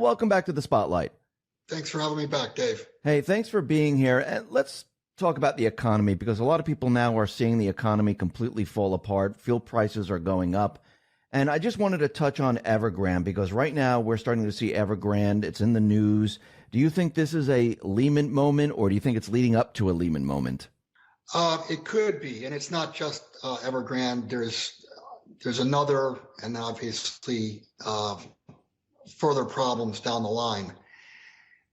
Welcome back to the Spotlight. Thanks for having me back, Dave. Hey, thanks for being here. And let's talk about the economy, because a lot of people now are seeing the economy completely fall apart. Fuel prices are going up. And I just wanted to touch on Evergrande, because right now we're starting to see Evergrande. It's in the news. Do you think this is a Lehman moment, or do you think it's leading up to a Lehman moment? It could be, and it's not just Evergrande. There's another, and obviously further problems down the line.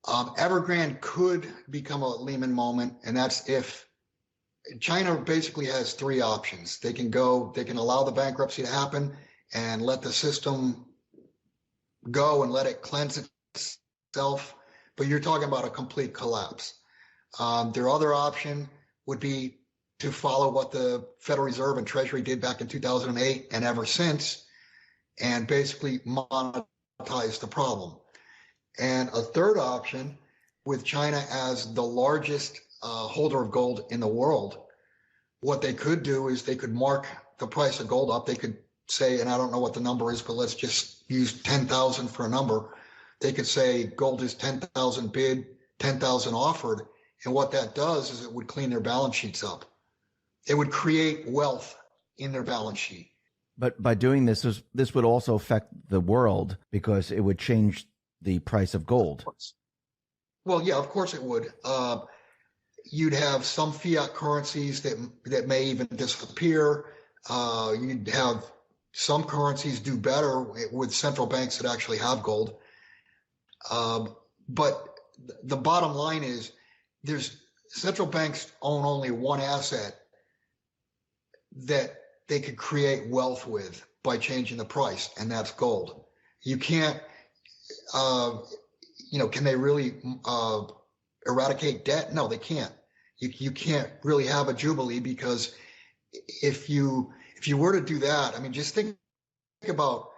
Evergrande could become a Lehman moment, and that's if China basically has three options. They can allow the bankruptcy to happen and let the system go and let it cleanse itself, but you're talking about a complete collapse. Their other option would be to follow what the Federal Reserve and Treasury did back in 2008 and ever since, and basically monetize the problem. And a third option, with China as the largest holder of gold in the world, what they could do is they could mark the price of gold up. They could say, and I don't know what the number is, but let's just use 10,000 for a number. They could say gold is 10,000 bid, 10,000 offered. And what that does is it would clean their balance sheets up. It would create wealth in their balance sheet. But by doing this would also affect the world, because it would change the price of gold. Well, yeah, of course it would. You'd have some fiat currencies that may even disappear. You'd have some currencies do better with central banks that actually have gold. But the bottom line is, central banks own only one asset that they could create wealth with by changing the price, and that's gold. You can't, can they really eradicate debt? No, they can't. You can't really have a jubilee, because if you were to do that, I mean, just think about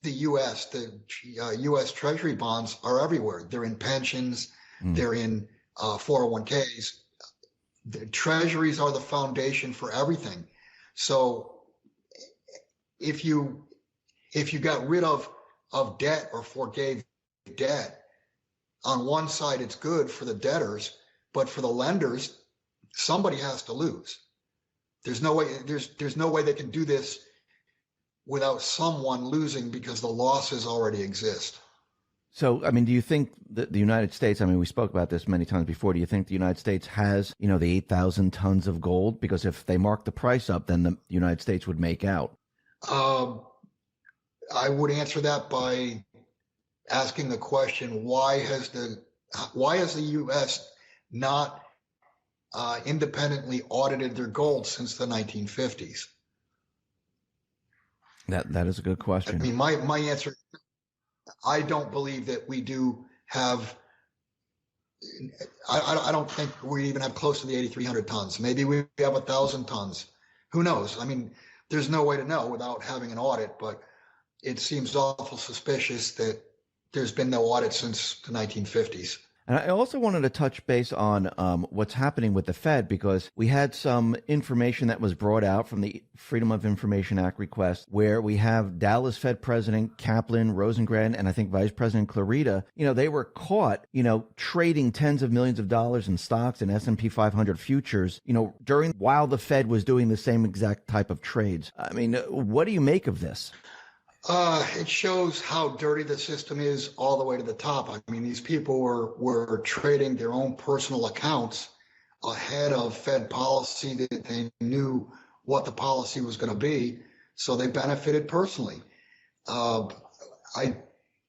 the U.S. The U.S. Treasury bonds are everywhere. They're in pensions. They're in 401ks. The treasuries are the foundation for everything. So if you got rid of debt or forgave debt, on one side it's good for the debtors, but for the lenders, somebody has to lose. There's no way they can do this without someone losing, because the losses already exist. So, I mean, do you think that the United States, I mean, we spoke about this many times before, do you think the United States has, the 8,000 tons of gold? Because if they mark the price up, then the United States would make out. I would answer that by asking the question, why has the U.S. not independently audited their gold since the 1950s? That is a good question. I mean, my answer, I don't believe that we do have. I don't think we even have close to the 8,300 tons. Maybe we have 1,000 tons. Who knows? I mean, there's no way to know without having an audit, but it seems awful suspicious that there's been no audit since the 1950s. And I also wanted to touch base on what's happening with the Fed, because we had some information that was brought out from the Freedom of Information Act request, where we have Dallas Fed President Kaplan, Rosengren, and I think Vice President Clarita. They were caught, trading tens of millions of dollars in stocks and S&P 500 futures, while the Fed was doing the same exact type of trades. I mean, what do you make of this? It shows how dirty the system is all the way to the top. I mean, these people were trading their own personal accounts ahead of Fed policy, that they knew what the policy was going to be, so they benefited personally. I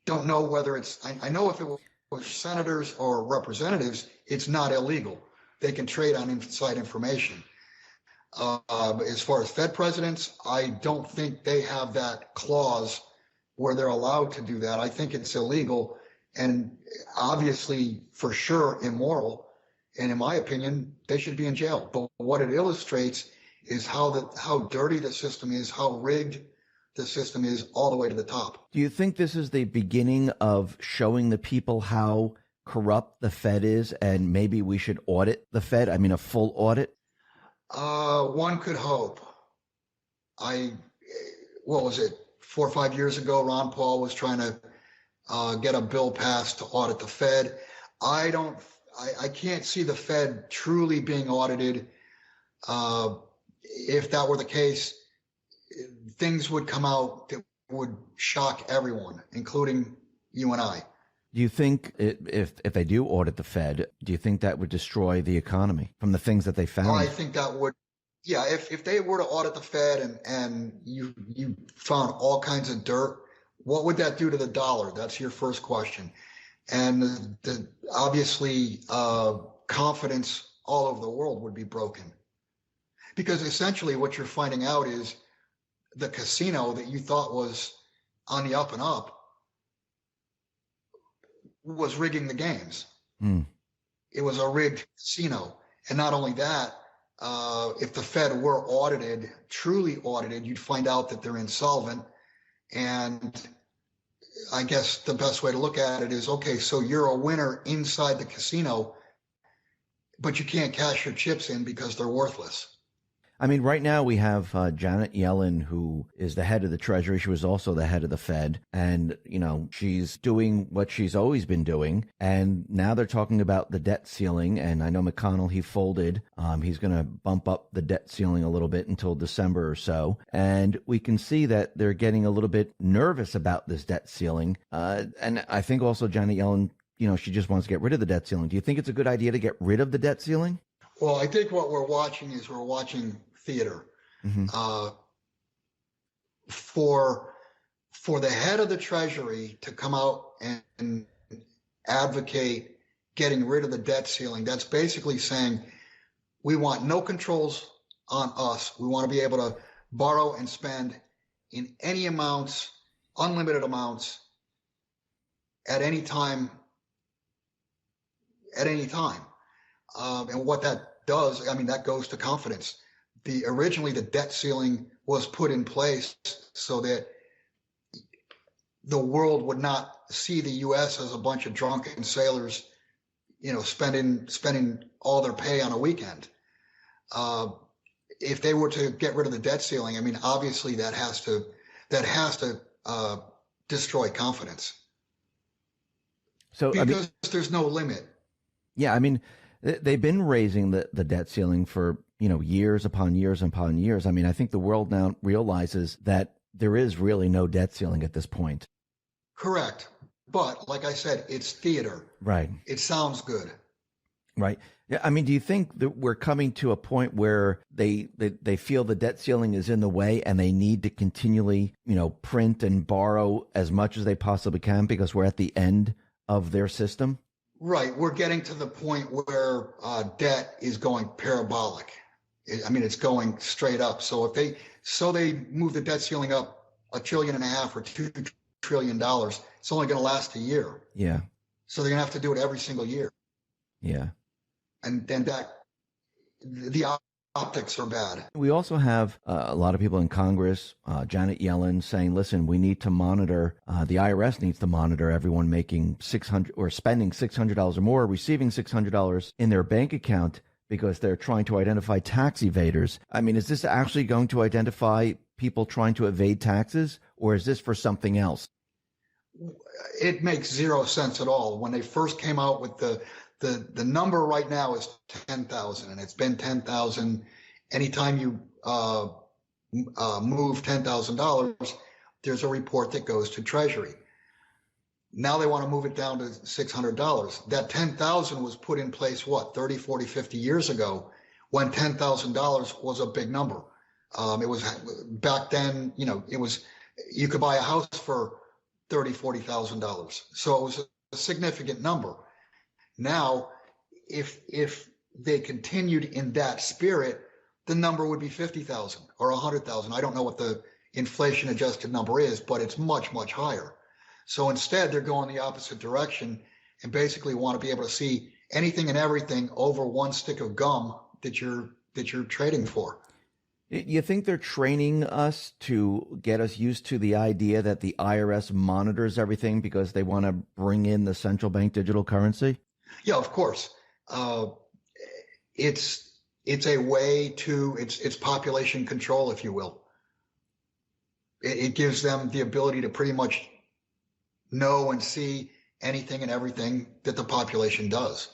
don't know whether I know if it was senators or representatives, it's not illegal. They can trade on inside information. As far as Fed presidents, I don't think they have that clause where they're allowed to do that. I think it's illegal and obviously for sure immoral. And in my opinion, they should be in jail. But what it illustrates is how dirty the system is, how rigged the system is all the way to the top. Do you think this is the beginning of showing the people how corrupt the Fed is, and maybe we should audit the Fed? I mean, a full audit? One could hope. What was it, 4 or 5 years ago, Ron Paul was trying to get a bill passed to audit the Fed. I can't see the Fed truly being audited. If that were the case, things would come out that would shock everyone, including you and I. Do you think if they do audit the Fed, do you think that would destroy the economy from the things that they found? I think that would, yeah, if they were to audit the Fed and you found all kinds of dirt, what would that do to the dollar? That's your first question. And obviously, confidence all over the world would be broken. Because essentially what you're finding out is the casino that you thought was on the up and up was rigging the games. It was a rigged casino. And not only that, if the Fed were audited, truly audited, you'd find out that they're insolvent. And I guess the best way to look at it is, okay, so you're a winner inside the casino, but you can't cash your chips in because they're worthless. I mean, right now we have Janet Yellen, who is the head of the Treasury. She was also the head of the Fed. And, you know, she's doing what she's always been doing. And now they're talking about the debt ceiling. And I know McConnell, he folded. He's going to bump up the debt ceiling a little bit until December or so. And we can see that they're getting a little bit nervous about this debt ceiling. And I think also Janet Yellen, you know, she just wants to get rid of the debt ceiling. Do you think it's a good idea to get rid of the debt ceiling? Well, I think what we're watching is we're watching theater. For the head of the Treasury to come out and advocate getting rid of the debt ceiling, that's basically saying we want no controls on us. We want to be able to borrow and spend in any amounts, unlimited amounts, at any time. And what that does, I mean, that goes to confidence. Originally the debt ceiling was put in place so that the world would not see the U.S. as a bunch of drunken sailors, you know, spending all their pay on a weekend. If they were to get rid of the debt ceiling, I mean, obviously that has to destroy confidence. So because there's no limit. Yeah, I mean, they've been raising the debt ceiling for, you know, years upon years upon years. I mean, I think the world now realizes that there is really no debt ceiling at this point. Correct. But like I said, it's theater. Right. It sounds good. Right. Yeah. I mean, do you think that we're coming to a point where they feel the debt ceiling is in the way and they need to continually, you know, print and borrow as much as they possibly can because we're at the end of their system? Right. We're getting to the point where debt is going parabolic. I mean, it's going straight up. So if they move the debt ceiling up $1.5 trillion or $2 trillion, it's only going to last a year. Yeah. So they're going to have to do it every single year. Yeah. And then the optics are bad. We also have a lot of people in Congress, Janet Yellen, saying, listen, we need to monitor, the IRS needs to monitor everyone making $600 or spending $600 or more, receiving $600 in their bank account because they're trying to identify tax evaders. I mean, is this actually going to identify people trying to evade taxes, or is this for something else? It makes zero sense at all. When they first came out with the number right now is 10,000, and it's been 10,000. Anytime you move $10,000, there's a report that goes to Treasury. Now they want to move it down to $600. That 10,000 was put in place, 30, 40, 50 years ago, when $10,000 was a big number. It was back then, you know, you could buy a house for $30,000, $40,000. So it was a significant number. Now, if they continued in that spirit, the number would be 50,000 or 100,000. I don't know what the inflation adjusted number is, but it's much, much higher. So instead, they're going the opposite direction and basically want to be able to see anything and everything over one stick of gum that you're trading for. You think they're training us to get us used to the idea that the IRS monitors everything because they want to bring in the central bank digital currency? Yeah, of course. It's a way to, it's population control, if you will. It gives them the ability to pretty much know and see anything and everything that the population does.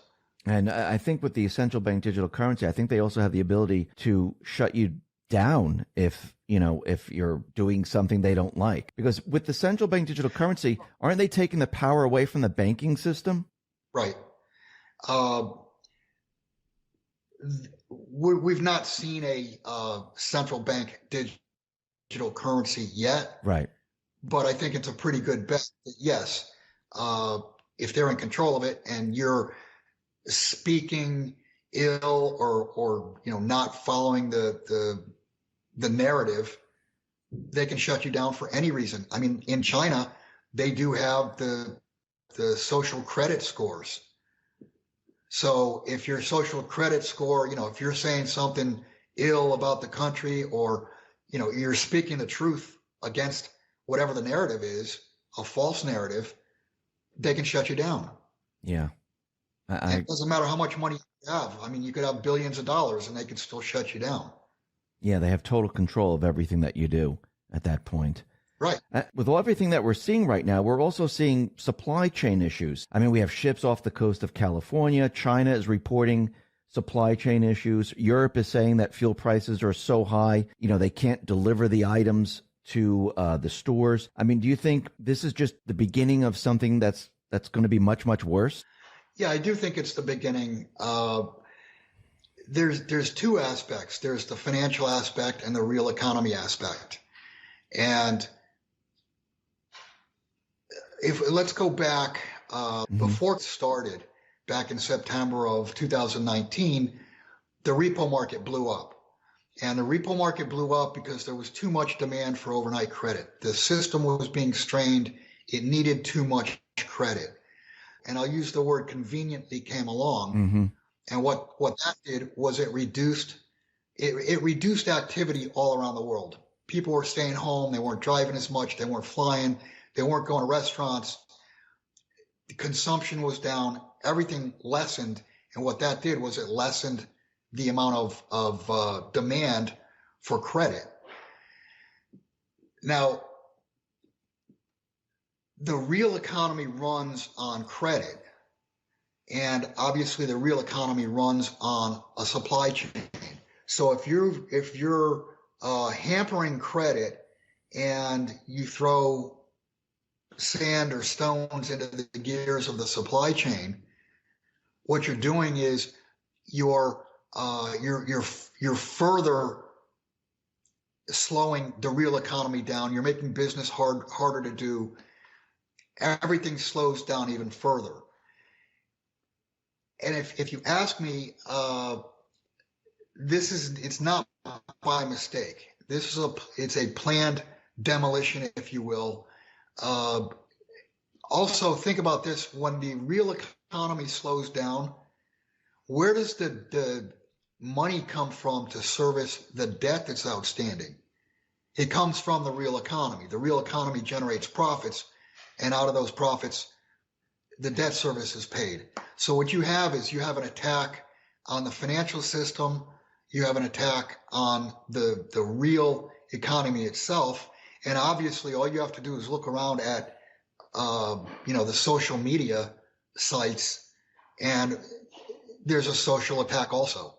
And I think with the central bank digital currency, I think they also have the ability to shut you down if you're doing something they don't like. Because with the central bank digital currency, aren't they taking the power away from the banking system? Right. We've not seen a central bank digital currency yet. Right. But I think it's a pretty good bet that yes, if they're in control of it and you're speaking ill or not following the narrative, they can shut you down for any reason. I mean, in China, they do have the social credit scores. So if your social credit score, if you're saying something ill about the country or you're speaking the truth against whatever the narrative is, a false narrative, they can shut you down. Yeah. It doesn't matter how much money you have. I mean, you could have billions of dollars and they could still shut you down. Yeah, they have total control of everything that you do at that point. Right. With everything that we're seeing right now, we're also seeing supply chain issues. I mean, we have ships off the coast of California. China is reporting supply chain issues. Europe is saying that fuel prices are so high, they can't deliver the items to the stores. I mean, do you think this is just the beginning of something that's going to be much, much worse? Yeah, I do think it's the beginning. There's two aspects. There's the financial aspect and the real economy aspect. And let's go back before it started, back in September of 2019, the repo market blew up. And the repo market blew up because there was too much demand for overnight credit. The system was being strained. It needed too much credit. And I'll use the word conveniently came along. Mm-hmm. And what that did was it reduced activity all around the world. People were staying home. They weren't driving as much. They weren't flying. They weren't going to restaurants. The consumption was down. Everything lessened. And what that did was it lessened the amount of demand for credit. Now, the real economy runs on credit. And obviously the real economy runs on a supply chain. So if you're hampering credit and you throw sand or stones into the gears of the supply chain, what you're doing is you're further slowing the real economy down. You're making business harder to do. Everything slows down even further. And if you ask me, it's not by mistake. It's a planned demolition, if you will. Also, think about this: when the real economy slows down, where does the money come from to service the debt that's outstanding? It comes from the real economy. The real economy generates profits, and out of those profits, the debt service is paid. So what you have is you have an attack on the financial system. You have an attack on the real economy itself. And obviously, all you have to do is look around at, the social media sites, and there's a social attack also.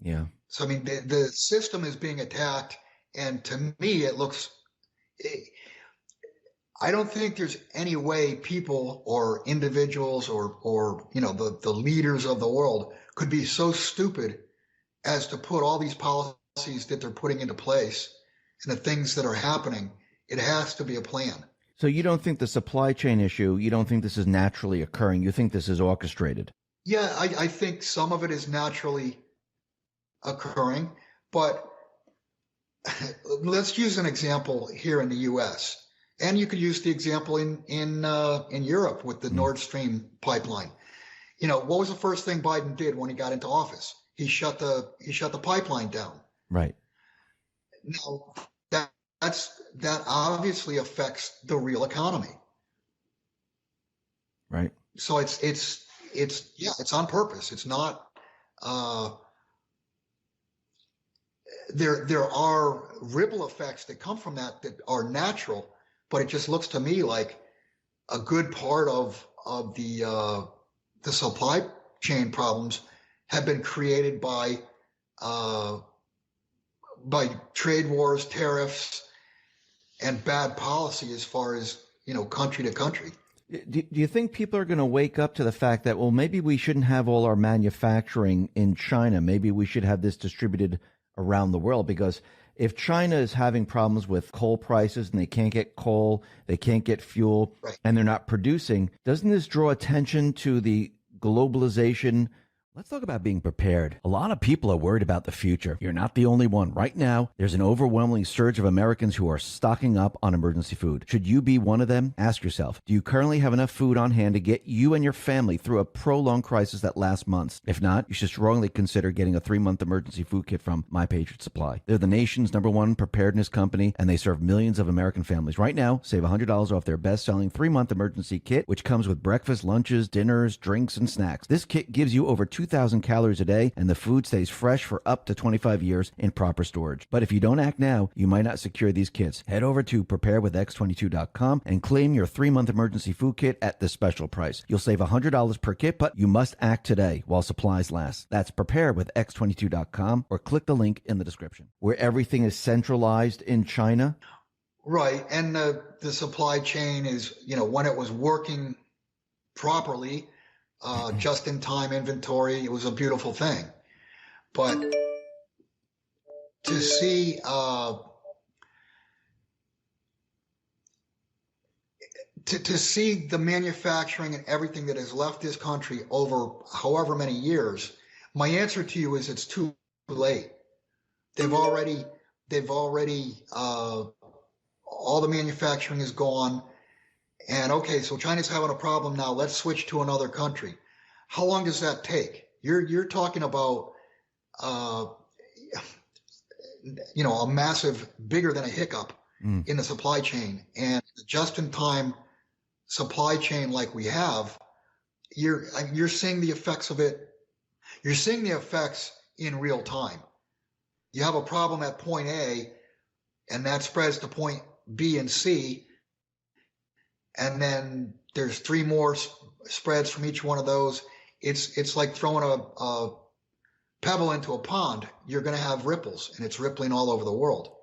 Yeah. So, I mean, the system is being attacked. And to me, I don't think there's any way people or individuals or the leaders of the world could be so stupid as to put all these policies that they're putting into place and the things that are happening. It has to be a plan. So you don't think the supply chain issue, you don't think this is naturally occurring? You think this is orchestrated? Yeah, I think some of it is naturally occurring, but let's use an example here in the U.S. And you could use the example in Europe with the Nord Stream pipeline. What was the first thing Biden did when he got into office? He shut the pipeline down. Right. Now that obviously affects the real economy. Right. So it's on purpose. It's not. There are ripple effects that come from that are natural, but it just looks to me like a good part of the supply chain problems have been created uh, by trade wars, tariffs, and bad policy as far as, country to country. Do you think people are going to wake up to the fact that, well, maybe we shouldn't have all our manufacturing in China? Maybe we should have this distributed around the world? Because if China is having problems with coal prices and they can't get coal, they can't get fuel, Right. and they're not producing, doesn't this draw attention to the globalization? Let's talk about being prepared. A lot of people are worried about the future. You're not the only one. Right now, there's an overwhelming surge of Americans who are stocking up on emergency food. Should you be one of them? Ask yourself, do you currently have enough food on hand to get you and your family through a prolonged crisis that lasts months? If not, you should strongly consider getting a 3-month emergency food kit from My Patriot Supply. They're the nation's #1 preparedness company, and they serve millions of American families. Right now, save $100 off their best-selling 3-month emergency kit, which comes with breakfast, lunches, dinners, drinks, and snacks. This kit gives you over 2,000 calories a day, and the food stays fresh for up to 25 years in proper storage. But if you don't act now, you might not secure these kits. Head over to preparewithx22.com and claim your 3-month emergency food kit at this special price. You'll save $100 per kit, but you must act today while supplies last. That's preparewithx22.com, or click the link in the description. Where everything is centralized in China. Right. And the supply chain is, when it was working properly, just-in-time inventory, it was a beautiful thing. But to see to see the manufacturing and everything that has left this country over however many years, my answer to you is it's too late. They've already all the manufacturing is gone. And okay, so China's having a problem now. Let's switch to another country. How long does that take? You're talking about a massive, bigger than a hiccup in the supply chain, and just-in-time supply chain like we have. You're seeing the effects of it. You're seeing the effects in real time. You have a problem at point A, and that spreads to point B and C. And then there's 3 more spreads from each one of those. It's like throwing a pebble into a pond. You're going to have ripples, and it's rippling all over the world.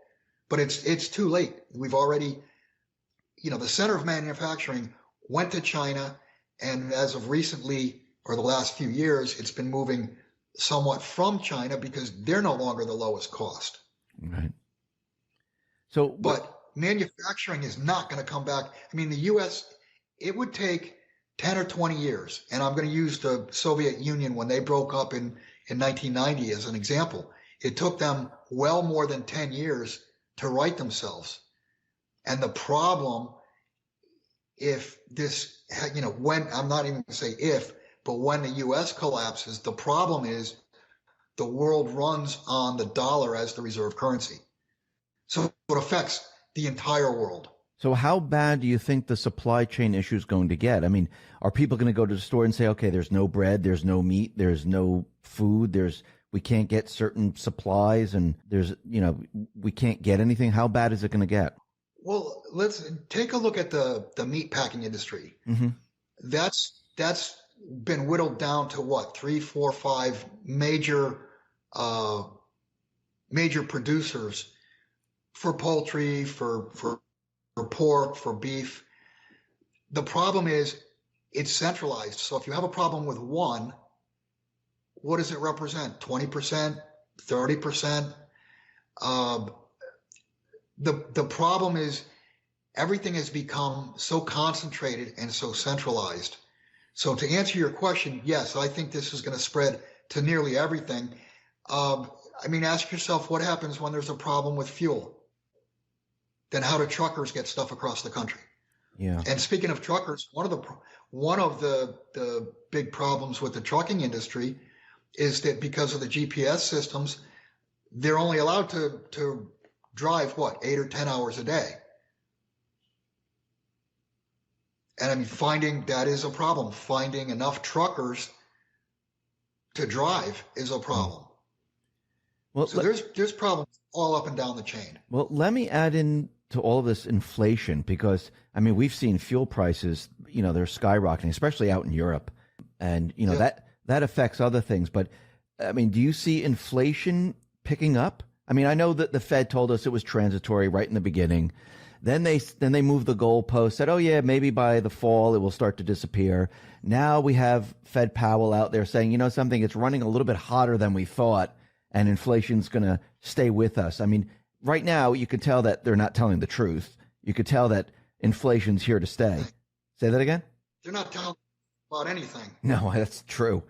But it's too late. We've already, the center of manufacturing went to China, and as of recently, or the last few years, it's been moving somewhat from China because they're no longer the lowest cost. Right. But manufacturing is not going to come back. I mean, the U.S., it would take 10 or 20 years. And I'm going to use the Soviet Union when they broke up in 1990 as an example. It took them well more than 10 years to right themselves. And the problem, if this, when, I'm not even going to say if, but when the U.S. collapses, the problem is the world runs on the dollar as the reserve currency. So it affects the entire world. So how bad do you think the supply chain issue is going to get? I mean, are people going to go to the store and say, okay, there's no bread, there's no meat, there's no food, we can't get certain supplies, and we can't get anything? How bad is it going to get? Well, let's take a look at the meat packing industry. Mm-hmm. That's been whittled down to what, 3, 4, 5 major producers for poultry, for pork, for beef. The problem is it's centralized. So if you have a problem with one, what does it represent? 20%, 30%? The problem is everything has become so concentrated and so centralized. So to answer your question, yes, I think this is going to spread to nearly everything. Ask yourself, what happens when there's a problem with fuel? Then how do truckers get stuff across the country? Yeah. And speaking of truckers, one of the big problems with the trucking industry is that because of the GPS systems, they're only allowed to drive 8 or 10 hours a day. And finding that is a problem. Finding enough truckers to drive is a problem. Well, so there's problems all up and down the chain. Well, let me add in to all of this inflation? Because I mean, we've seen fuel prices, they're skyrocketing, especially out in Europe, and that affects other things. But I mean, do you see inflation picking up? I mean, I know that the Fed told us it was transitory right in the beginning. Then they moved the goalpost, said, oh yeah, maybe by the fall it will start to disappear. Now we have Fed Powell out there saying, something, it's running a little bit hotter than we thought, and inflation's going to stay with us. I mean, right now you could tell that they're not telling the truth. You could tell that inflation's here to stay. Say that again? They're not telling about anything. No, that's true.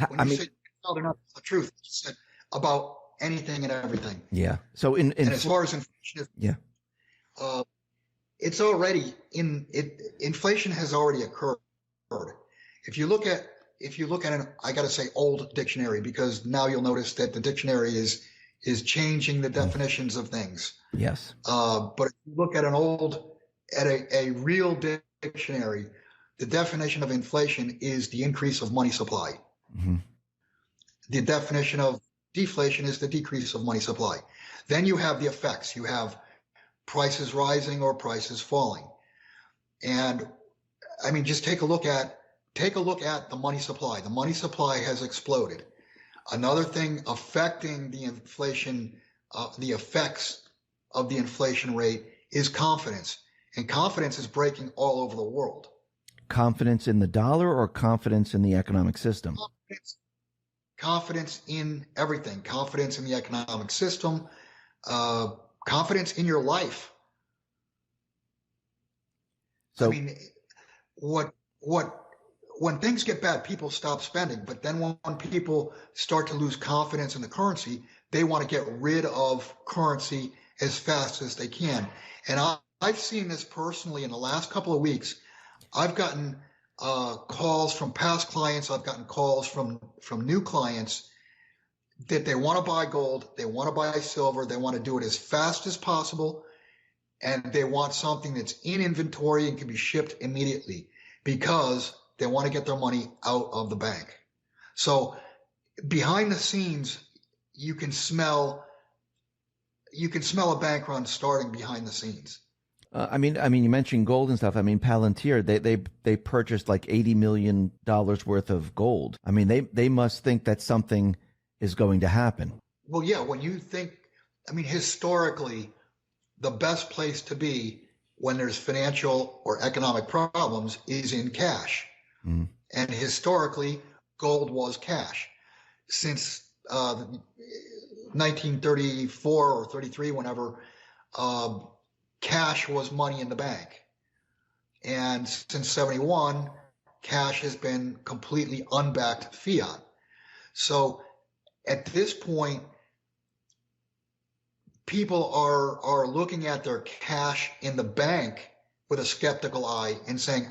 When you say no, they're not the truth. You said about anything and everything. Yeah. So and as far as inflation is, it's already inflation has already occurred. If you look at I got to say old dictionary, because now you'll notice that the dictionary is changing the definitions of things. Yes. But if you look at a real dictionary, the definition of inflation is the increase of money supply. Mm-hmm. The definition of deflation is the decrease of money supply. Then you have the effects. You have prices rising or prices falling. And I mean, just take a look at the money supply. The money supply has exploded. Another thing affecting the inflation, the effects of the inflation rate is confidence. And confidence is breaking all over the world. Confidence in the dollar or confidence in the economic system? Confidence in everything. Confidence in the economic system. Confidence in your life. So, I mean, when things get bad, people stop spending. But then when people start to lose confidence in the currency, they want to get rid of currency as fast as they can. And I've seen this personally in the last couple of weeks. I've gotten calls from past clients. I've gotten calls from new clients that they want to buy gold, they want to buy silver, they want to do it as fast as possible, and they want something that's in inventory and can be shipped immediately because they want to get their money out of the bank. So behind the scenes, you can smell a bank run starting behind the scenes. I mean, you mentioned gold and stuff. I mean, Palantir, they purchased like $80 million worth of gold. I mean, they must think that something is going to happen. Well, yeah, when you think, I mean, historically, the best place to be when there's financial or economic problems is in cash. Mm. And historically, gold was cash. Since 1934 or 33, whenever, cash was money in the bank. And since 71, cash has been completely unbacked fiat. So at this point, people are looking at their cash in the bank with a skeptical eye and saying,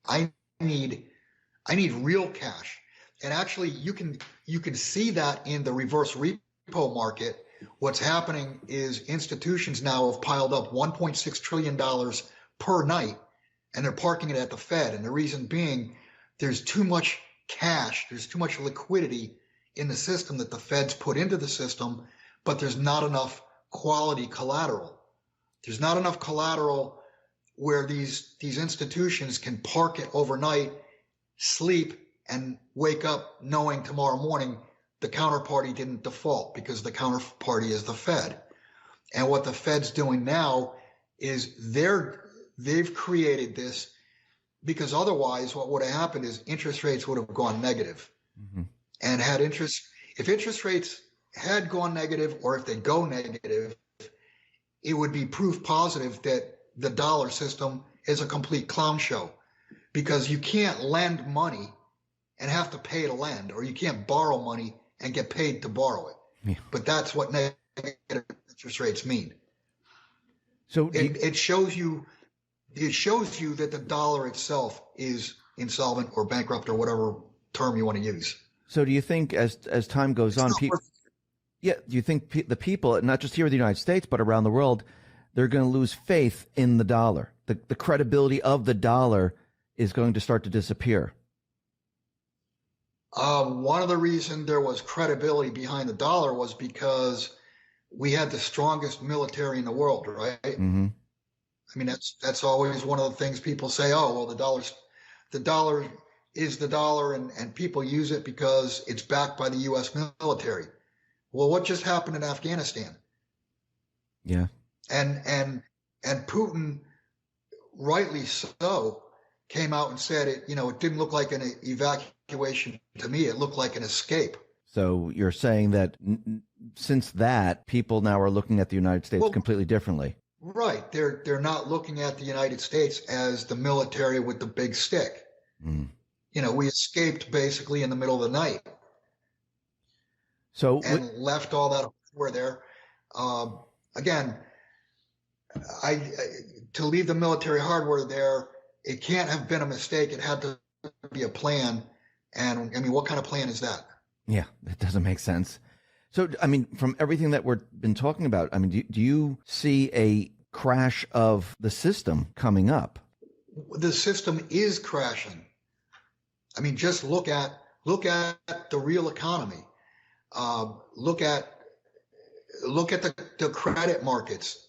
I need real cash. And actually you can see that in the reverse repo market. What's happening is institutions now have piled up $1.6 trillion per night, and they're parking it at the Fed. And the reason being, there's too much cash, there's too much liquidity in the system that the Fed's put into the system, but there's not enough quality collateral. There's not enough collateral where these institutions can park it overnight, sleep, and wake up knowing tomorrow morning the counterparty didn't default, because the counterparty is the Fed. And what the Fed's doing now is they've created this, because otherwise what would have happened is interest rates would have gone negative. Mm-hmm. And if interest rates had gone negative, or if they go negative, it would be proof positive that the dollar system is a complete clown show, because you can't lend money and have to pay to lend, or you can't borrow money and get paid to borrow it. Yeah. But that's what negative interest rates mean. So it shows you that the dollar itself is insolvent or bankrupt, or whatever term you want to use. So do you think as time goes on, do you think the people, not just here in the United States, but around the world, they're going to lose faith in the dollar? The credibility of the dollar is going to start to disappear. One of the reasons there was credibility behind the dollar was because we had the strongest military in the world, right? Mm-hmm. I mean, that's always one of the things people say. Oh, well, the dollar is the dollar, and people use it because it's backed by the U.S. military. Well, what just happened in Afghanistan? Yeah. And Putin, rightly so, came out and said it. It didn't look like an evacuation to me. It looked like an escape. So you're saying that since that, people now are looking at the United States completely differently. Right. They're not looking at the United States as the military with the big stick. Mm. We escaped basically in the middle of the night. And left all that hardware there. Again, to leave the military hardware there, it can't have been a mistake. It had to be a plan. And I mean, what kind of plan is that? Yeah, that doesn't make sense. So, I mean, from everything that we've been talking about, I mean, do you see a crash of the system coming up? The system is crashing. I mean, just look at the real economy. Look at the credit markets.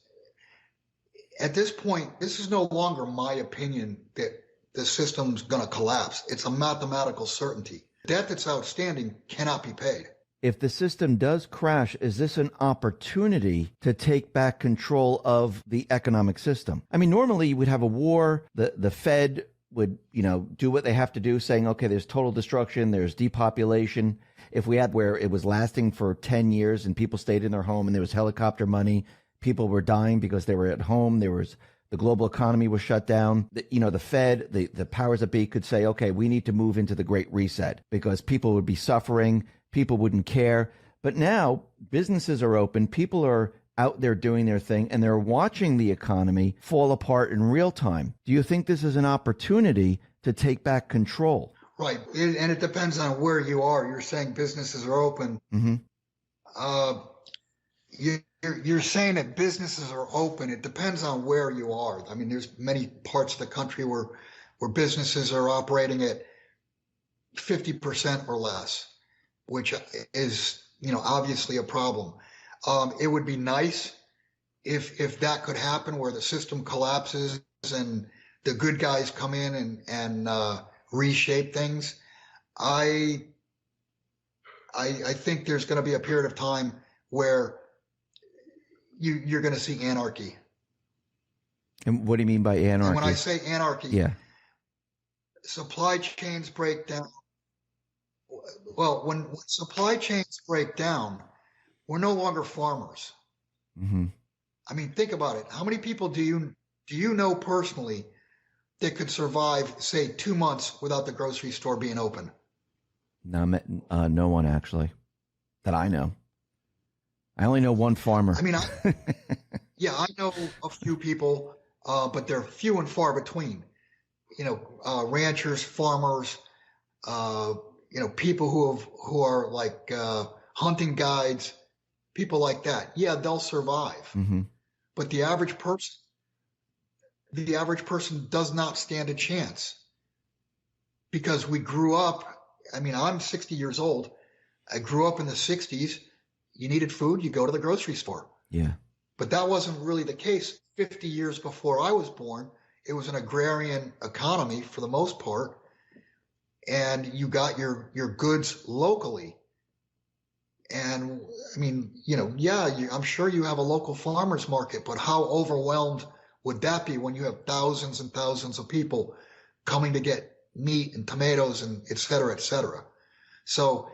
At this point, this is no longer my opinion that the system's going to collapse. It's a mathematical certainty. Debt that's outstanding cannot be paid. If the system does crash, is this an opportunity to take back control of the economic system? I mean, normally you would have a war, the Fed would, do what they have to do, saying, okay, there's total destruction, there's depopulation. If we had where it was lasting for 10 years and people stayed in their home and there was helicopter money, people were dying because they were at home, the global economy was shut down. The Fed, the powers that be could say, okay, we need to move into the Great Reset because people would be suffering. People wouldn't care. But now businesses are open. People are out there doing their thing, and they're watching the economy fall apart in real time. Do you think this is an opportunity to take back control? Right. And it depends on where you are. You're saying businesses are open. Mm-hmm. You're saying that businesses are open. It depends on where you are. I mean, there's many parts of the country where businesses are operating at 50% or less, which is, obviously a problem. It would be nice if that could happen, where the system collapses and the good guys come in and reshape things. I think there's going to be a period of time where you're going to see anarchy. And what do you mean by anarchy? And when I say anarchy, yeah, supply chains break down. Well, when supply chains break down, we're no longer farmers. Mm-hmm. I mean, think about it. How many people do you know personally that could survive, say, 2 months without the grocery store being open? No one actually that I know. I only know one farmer. I mean, I know a few people, but they're few and far between. Ranchers, farmers, people who are like hunting guides, people like that. Yeah, they'll survive. Mm-hmm. But the average person does not stand a chance, because we grew up. I mean, I'm 60 years old. I grew up in the 60s. You needed food, you go to the grocery store. Yeah. But that wasn't really the case 50 years before I was born. It was an agrarian economy for the most part. And you got your goods locally. And I mean, I'm sure you have a local farmers market, but how overwhelmed would that be when you have thousands and thousands of people coming to get meat and tomatoes and et cetera, et cetera. So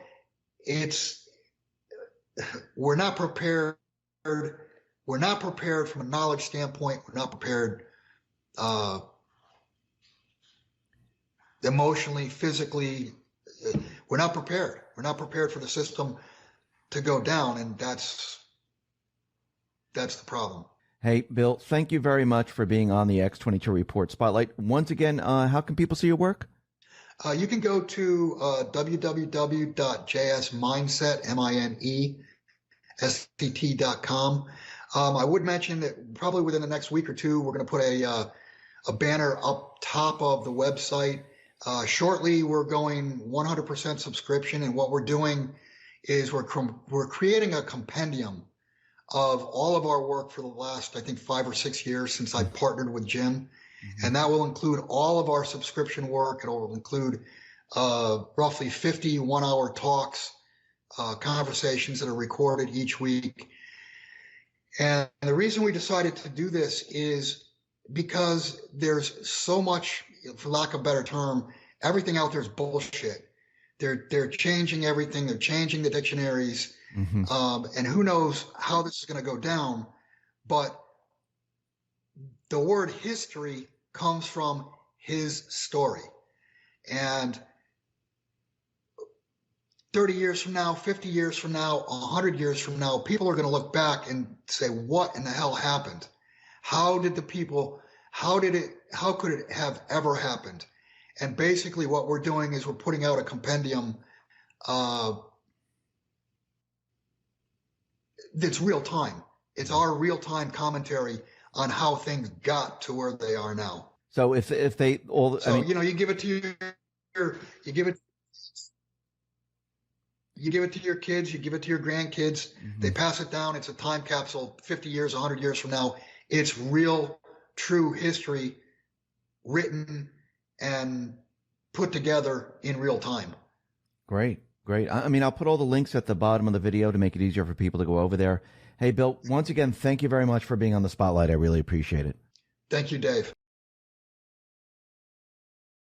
we're not prepared. We're not prepared from a knowledge standpoint. We're not prepared emotionally, physically. We're not prepared. We're not prepared for the system to go down, and that's the problem. Hey, Bill, thank you very much for being on the X22 Report Spotlight. Once again, how can people see your work? You can go to www.jsmindset.com. I would mention that probably within the next week or two, we're going to put a banner up top of the website. Shortly, we're going 100% subscription, and what we're doing is we're creating a compendium of all of our work for the last, I think, 5 or 6 years since I partnered with Jim. And that will include all of our subscription work. It will include roughly 50 one-hour talks, conversations that are recorded each week. And the reason we decided to do this is because there's so much, for lack of a better term, everything out there is bullshit. They're changing everything. They're changing the dictionaries. And who knows how this is going to go down. But the word history comes from his story. And 30 years from now, 50 years from now, 100 years from now, people are going to look back and say, what in the hell happened? How could it have ever happened? And basically what we're doing is we're putting out a compendium that's real time. It's our real time commentary on how things got to where they are now. So if they all, so, you know, you give it to you give it to your kids, you give it to your grandkids, they pass it down. It's a time capsule, 50 years, 100 years from now. It's real, true history written and put together in real time. Great. I mean, I'll put all the links at the bottom of the video to make it easier for people to go over there. Hey, Bill, once again, thank you very much for being on the spotlight. I really appreciate it. Thank you, Dave.